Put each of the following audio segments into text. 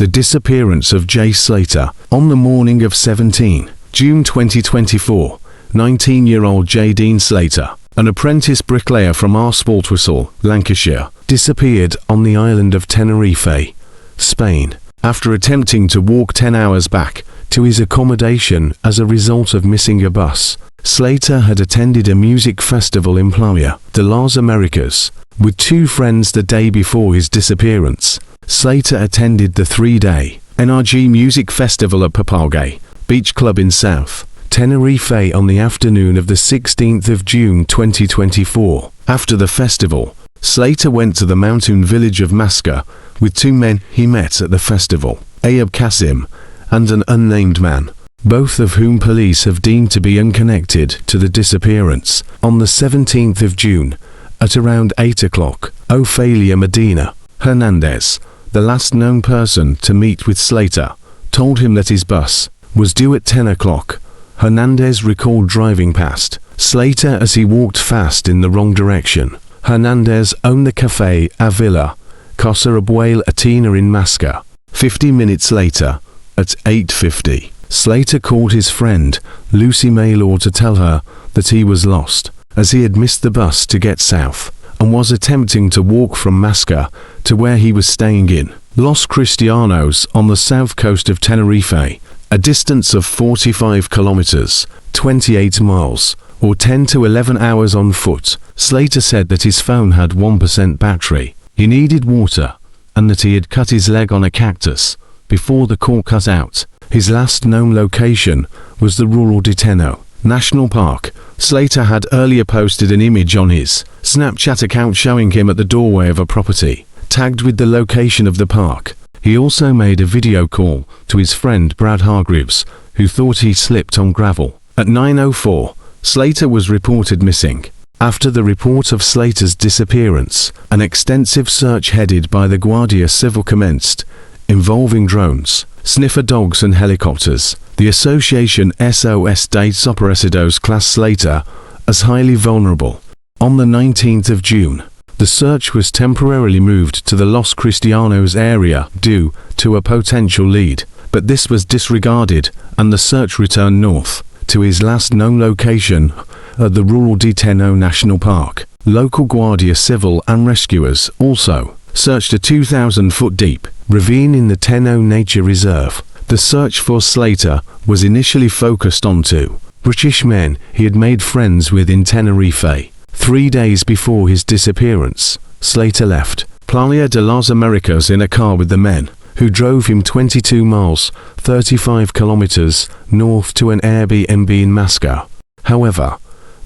The disappearance of Jay Slater. On the morning of 17 June 2024, 19-year-old J. Dean Slater, an apprentice bricklayer from Arspaltwhistle, Lancashire, disappeared on the island of Tenerife, Spain, after attempting to walk 10 hours back to his accommodation as a result of missing a bus. Slater had attended a music festival in Playa de las Americas with two friends the day before his disappearance. Slater attended the 3-day NRG Music Festival at Papagae Beach Club in South Tenerife on the afternoon of the 16th of June 2024. After the festival, Slater went to the mountain village of Masca with two men he met at the festival, Ayub Qasim and an unnamed man, both of whom police have deemed to be unconnected to the disappearance. On the 17th of June, at around 8 o'clock, Ofelia Medina Hernandez, the last known person to meet with Slater, told him that his bus was due at 10 o'clock. Hernandez recalled driving past Slater as he walked fast in the wrong direction. Hernandez owned the Café Avila Casa Abuela Atina in Masca. 50 minutes later, at 8:50, Slater called his friend, Lucy Maylor, to tell her that he was lost, as he had missed the bus to get south, and was attempting to walk from Masca to where he was staying in Los Cristianos on the south coast of Tenerife, a distance of 45 kilometers, 28 miles, or 10 to 11 hours on foot. Slater said that his phone had 1% battery, he needed water, and that he had cut his leg on a cactus before the call cut out. His last known location was the Rural de Teno National Park. Slater had earlier posted an image on his Snapchat account showing him at the doorway of a property, tagged with the location of the park. He also made a video call to his friend Brad Hargreaves, who thought he slipped on gravel. At 9:04, Slater was reported missing. After the report of Slater's disappearance, an extensive search headed by the Guardia Civil commenced, involving drones, sniffer dogs and helicopters. The association SOS Desaparecidos classed Slater as highly vulnerable. On the 19th of June, the search was temporarily moved to the Los Cristianos area due to a potential lead, but this was disregarded and the search returned north to his last known location at the Rural de Teno National Park. Local Guardia Civil and rescuers also searched a 2,000-foot deep ravine in the Teno Nature Reserve. The search for Slater was initially focused on two British men he had made friends with in Tenerife. 3 days before his disappearance, Slater left Playa de las Americas in a car with the men, who drove him 22 miles, 35 kilometers, north to an Airbnb in Masca. However,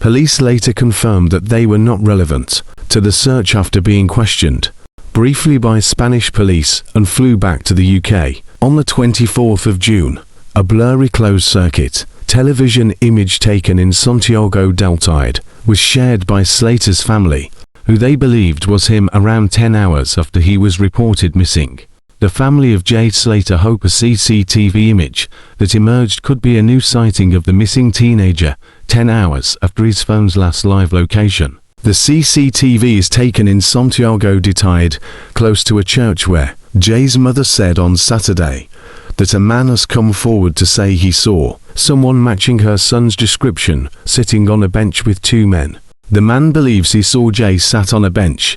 police later confirmed that they were not relevant to the search after being questioned briefly by Spanish police and flew back to the UK. On the 24th of June, a blurry closed-circuit television image taken in Santiago del Tide was shared by Slater's family, who they believed was him around 10 hours after he was reported missing. The family of Jay Slater hope a CCTV image that emerged could be a new sighting of the missing teenager 10 hours after his phone's last live location. The CCTV is taken in Santiago de Tide, close to a church where Jay's mother said on Saturday that a man has come forward to say he saw someone matching her son's description sitting on a bench with two men. The man believes he saw Jay sat on a bench.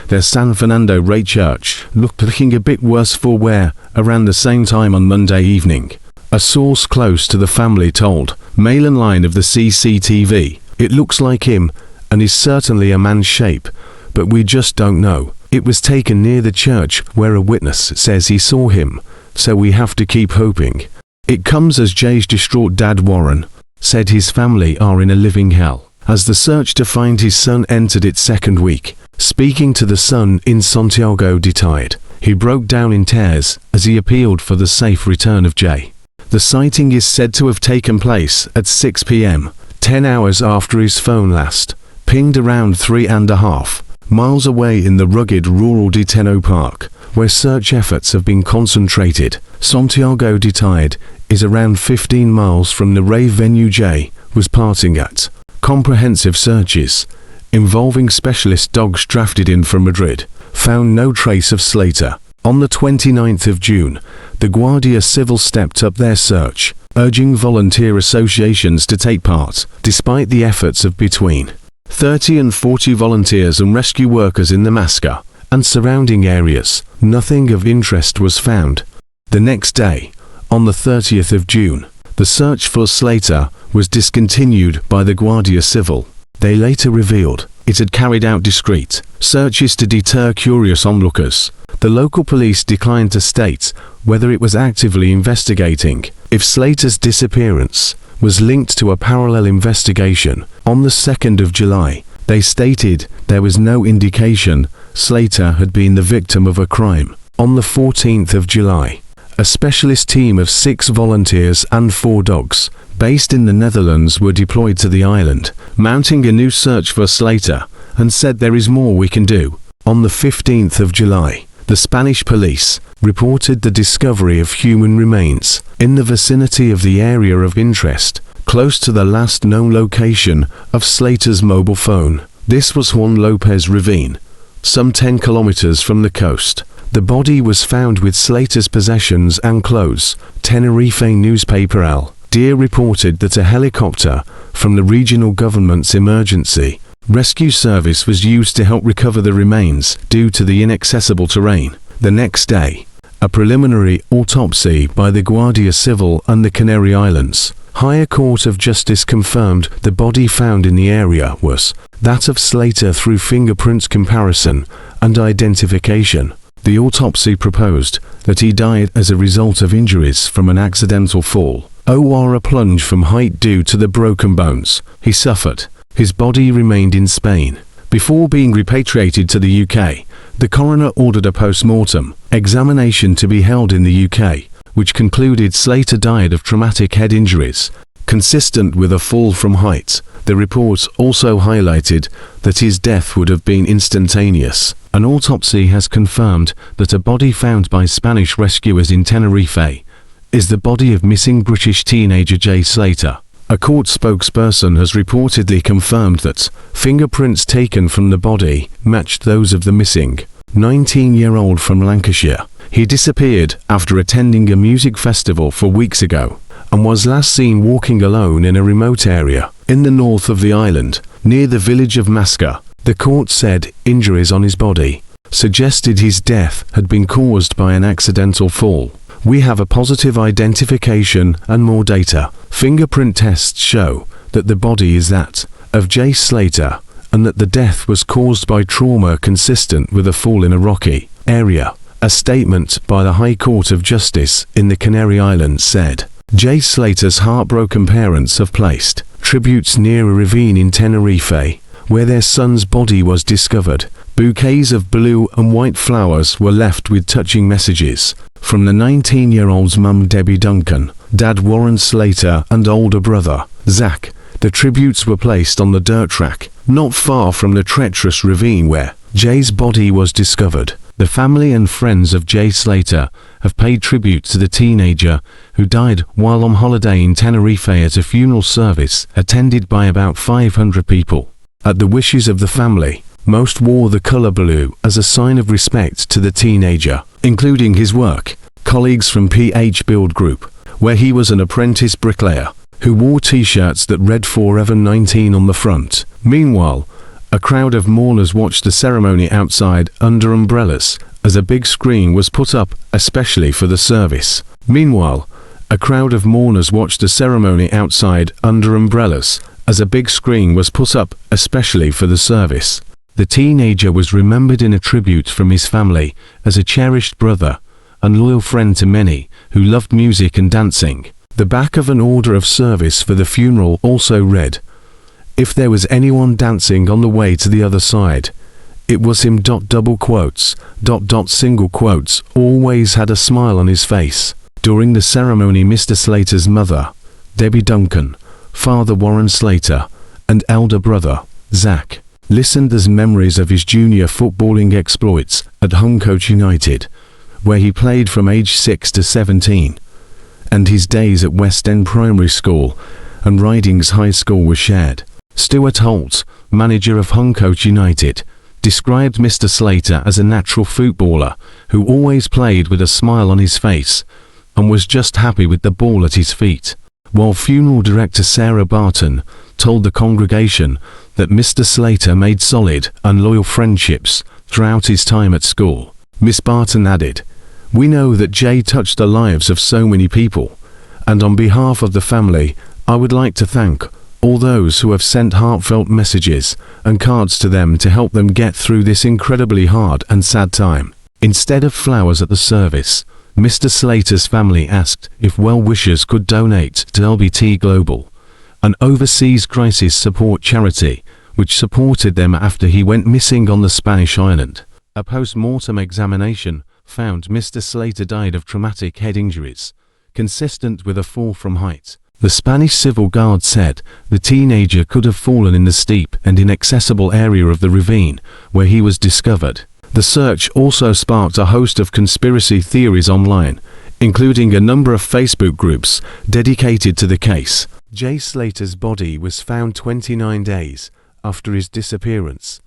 Their San Fernando Rate Church looking a bit worse for wear around the same time on Monday evening. A source close to the family told Mail and Line of the CCTV, "It looks like him and is certainly a man's shape, but we just don't know. It was taken near the church where a witness says he saw him, so we have to keep hoping." It comes as Jay's distraught dad Warren said his family are in a living hell as the search to find his son entered its second week. Speaking to the Sun in Santiago de Tide, he broke down in tears as he appealed for the safe return of Jay. The sighting is said to have taken place at 6 p.m., 10 hours after his phone last pinged around 3.5 miles away in the rugged Rural de Teno Park, where search efforts have been concentrated. Santiago de Tide is around 15 miles from the rave venue Jay was partying at. Comprehensive searches, involving specialist dogs drafted in from Madrid, found no trace of Slater. On the 29th of June, the Guardia Civil stepped up their search, urging volunteer associations to take part, despite the efforts of between 30 and 40 volunteers and rescue workers in the Masca and surrounding areas. Nothing of interest was found. The next day, on the 30th of June, the search for Slater was discontinued by the Guardia Civil. They later revealed it had carried out discreet searches to deter curious onlookers. The local police declined to state whether it was actively investigating if Slater's disappearance was linked to a parallel investigation. On the 2nd of July, they stated there was no indication Slater had been the victim of a crime. On the 14th of July, a specialist team of 6 volunteers and 4 dogs, based in the Netherlands, were deployed to the island, mounting a new search for Slater, and said there is more we can do. On the 15th of July, the Spanish police reported the discovery of human remains in the vicinity of the area of interest, close to the last known location of Slater's mobile phone. This was Juan Lopez Ravine, some 10 kilometers from the coast. The body was found with Slater's possessions and clothes. Tenerife newspaper Al Dia reported that a helicopter from the regional government's emergency rescue service was used to help recover the remains due to the inaccessible terrain. The next day, a preliminary autopsy by the Guardia Civil and the Canary Islands Higher Court of Justice confirmed the body found in the area was that of Slater through fingerprint comparison and identification. The autopsy proposed that he died as a result of injuries from an accidental fall or a plunge from height due to the broken bones he suffered. His body remained in Spain. Before being repatriated to the UK, the coroner ordered a post-mortem examination to be held in the UK, which concluded Slater died of traumatic head injuries, consistent with a fall from height. The report also highlighted that his death would have been instantaneous. An autopsy has confirmed that a body found by Spanish rescuers in Tenerife is the body of missing British teenager Jay Slater. A court spokesperson has reportedly confirmed that fingerprints taken from the body matched those of the missing 19-year-old from Lancashire. He disappeared after attending a music festival 4 weeks ago and was last seen walking alone in a remote area in the north of the island, near the village of Masca. The court said injuries on his body suggested his death had been caused by an accidental fall. We have a positive identification and more data. Fingerprint tests show that the body is that of Jay Slater and that the death was caused by trauma consistent with a fall in a rocky area. A statement by the High Court of Justice in the Canary Islands said, Jay Slater's heartbroken parents have placed tributes near a ravine in Tenerife, where their son's body was discovered. Bouquets of blue and white flowers were left with touching messages from the 19-year-old's mum Debbie Duncan, dad Warren Slater and older brother, Zach. The tributes were placed on the dirt track, not far from the treacherous ravine where Jay's body was discovered. The family and friends of Jay Slater have paid tribute to the teenager who died while on holiday in Tenerife at a funeral service attended by about 500 people. At the wishes of the family, most wore the color blue as a sign of respect to the teenager, including his work colleagues from PH Build Group, where he was an apprentice bricklayer, who wore t-shirts that read Forever 19 on the front. Meanwhile, a crowd of mourners watched the ceremony outside under umbrellas as a big screen was put up especially for the service. Meanwhile, a crowd of mourners watched the ceremony outside under umbrellas as a big screen was put up especially for the service. The teenager was remembered in a tribute from his family as a cherished brother and loyal friend to many who loved music and dancing. The back of an order of service for the funeral also read, "If there was anyone dancing on the way to the other side, it was him. Double quotes, single quotes, always had a smile on his face." During the ceremony, Mr. Slater's mother, Debbie Duncan, father Warren Slater, and elder brother, Zach, listened as memories of his junior footballing exploits at Huncoach United, where he played from age 6 to 17, and his days at West End Primary School and Ridings High School were shared. Stuart Holt, manager of Huncoach United, described Mr. Slater as a natural footballer who always played with a smile on his face and was just happy with the ball at his feet. While funeral director Sarah Barton told the congregation that Mr. Slater made solid and loyal friendships throughout his time at school, Miss Barton added, "We know that Jay touched the lives of so many people, and on behalf of the family, I would like to thank all those who have sent heartfelt messages and cards to them to help them get through this incredibly hard and sad time." Instead of flowers at the service, Mr. Slater's family asked if well-wishers could donate to LBT Global, an overseas crisis support charity which supported them after he went missing on the Spanish island. A post-mortem examination found Mr. Slater died of traumatic head injuries, consistent with a fall from height. The Spanish civil guard said the teenager could have fallen in the steep and inaccessible area of the ravine where he was discovered. The search also sparked a host of conspiracy theories online, including a number of Facebook groups dedicated to the case. Jay Slater's body was found 29 days after his disappearance,